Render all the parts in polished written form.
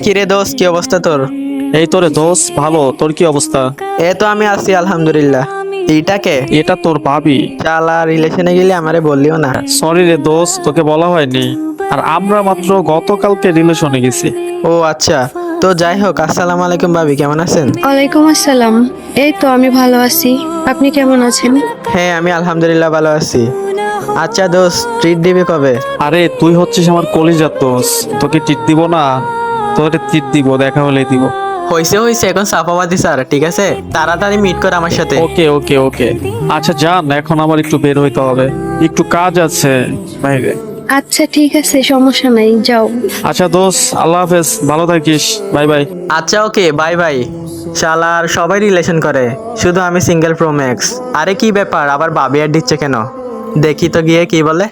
কিরে দোস্ত, কি অবস্থা তোর? এই তোরে দোষ ভালো। তোর কি অবস্থা? এ তো আমি আছি আলহামদুলিল্লাহ। এইটাকে এটা তোর ভাবি। শালা রিলেশনে গেলে আমারে বললিও না। সরি রে দোষ, তোকে বলা হয়নি। আর আমরা মাত্র গতকালকে রিলেশনে গেছি। ও আচ্ছা, তো যাই হোক, আসসালামু আলাইকুম ভাবি, কেমন আছেন? ওয়ালাইকুম আসসালাম। এই তো আমি ভালো আছি, আপনি কেমন আছেন? হ্যাঁ, আমি আলহামদুলিল্লাহ ভালো আছি। আচ্ছা দোস্ত, ট্রিট দিবি কবে? আরে তুই হচ্ছিস আমার কলিজার দোষ, তোকে টিট দিব না? তোকে টিট দিব, দেখা হলে দিব। হইছে হইছে, এখন সাফাবাদী স্যার, ঠিক আছে, তাড়াতাড়ি মিট কর আমার সাথে। ওকে ওকে ওকে। আচ্ছা যান, এখন আমার একটু বের হইতে হবে, একটু কাজ আছে বাইরে। আচ্ছা ঠিক আছে, সমস্যা নাই, যাও। আচ্ছা দোষ, আল্লাহ হাফেজ, ভালো থাকিস, বাই বাই। আচ্ছা ওকে, বাই বাই। শালার সবাই রিলেশন করে, শুধু আমি সিঙ্গেল প্রো ম্যাক্স। আরে কি ব্যাপার, আবার ভাবি আর দিচ্ছে কেন? দেখি তো গিয়ে কি বলে।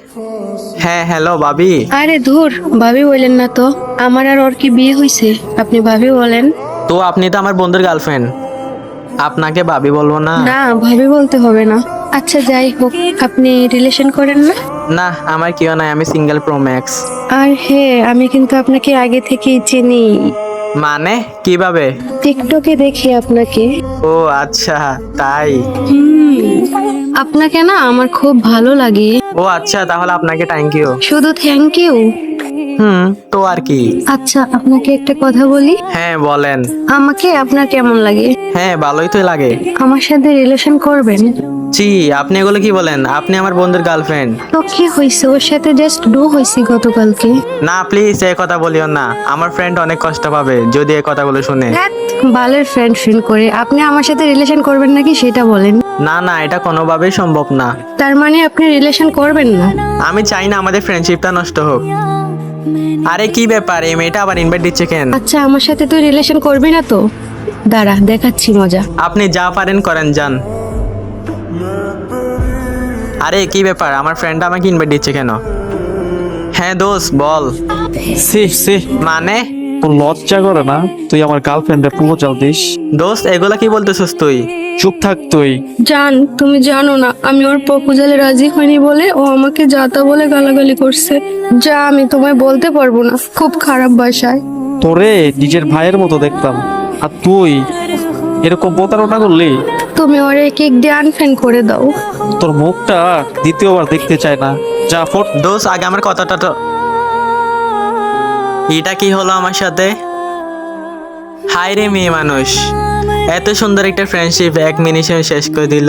হ্যাঁ হ্যালো ভাবি। আরে ধুর, ভাবি বললেন না তো, আমার আর ওর কি বিয়ে হয়েছে, আপনি ভাবি বলেন। তো আপনি তো আমার বন্ধুর গার্লফ্রেন্ড, আপনাকে ভাবি বলবো না? না, ভাবি বলতে হবে না। আচ্ছা যাই হোক, আপনি রিলেশন করেন না? না, আমার কেউ নাই, আমি সিঙ্গেল প্রো ম্যাক্স। আর হ্যাঁ, আমি কিন্তু আপনাকে আগে থেকেই চিনি, মানে কিভাবে? টিকটকে দেখি আপনাকে। ও আচ্ছা, তাই? আপনাকে না আমার খুব ভালো লাগে। ও আচ্ছা, তাহলে আপনাকে থ্যাংক ইউ। শুধু থ্যাংক ইউ? তো আর কি। আচ্ছা আপনাকে একটা কথা বলি, হ্যাঁ বলেন। আমাকে আপনার কেমন লাগে? হ্যাঁ, ভালোই তো লাগে। আমার সাথে রিলেশন করবেন? জি, আপনি এগুলো কি বলেন? আপনি আমার বন্ধুর গার্লফ্রেন্ড। তো কি হয়েছে, ওর সাথে জাস্ট ডু হয়েছি গতকালকে। না প্লিজ, এই কথা বলিও না, আমার ফ্রেন্ড অনেক কষ্ট পাবে যদি এই কথাগুলো শুনে। ধ্যাৎ, বালের ফ্রেন্ড ফ্রেন্ড করে আপনি আমার সাথে রিলেশন করবেন নাকি সেটা বলেন। না না, এটা কোনোভাবেই সম্ভব না। তার মানে আপনি রিলেশন করবেন না? আমি চাই না আমাদের ফ্রেন্ডশিপটা নষ্ট হোক। আরে কি ব্যাপার, এই মেয়েটা আবার ইনভাইট দিচ্ছে কেন? আচ্ছা আমার সাথে তুই রিলেশন করবি না তো? দাঁড়া দেখাচ্ছি মজা। আপনি যা পারেন করেন, যান। আরে কি ব্যাপার, আমার ফ্রেন্ড আমাকে ইনভাইট দিচ্ছে কেন? হ্যাঁ দোস্ত বল। সি সি, মানে? তোর লজ্জা করে না তুই আমার গার্লফ্রেন্ডের প্রপোজাল দিস? দোস্ত এগুলা কি বলতেছিস তুই? চুপ থাক তুই। জান, তুমি জানো না আমি ওর প্রপোজালে রাজি হয়নি বলে ও আমাকে যাতা বলে গালাগালি করছে। যা আমি তোমায় বলতে পারবো না, খুব খারাপ ভাষায়। তোরে নিজের ভাইয়ের মতো দেখতাম, আর তুই এরকম প্রতারণা করলি? তুমি ওরে কেক দিয়ে আনফ্রেন্ড করে দাও। তোর মুখটা দ্বিতীয়বার দেখতে চায় না, যা ফোট। দোস্ত আগে আমার কথাটা তো। এটা কি হলো আমার সাথে? হায় রে মেয়ে মানুষ, এত সুন্দর একটা ফ্রেন্ডশিপ এক মিনিটে শেষ করে দিল।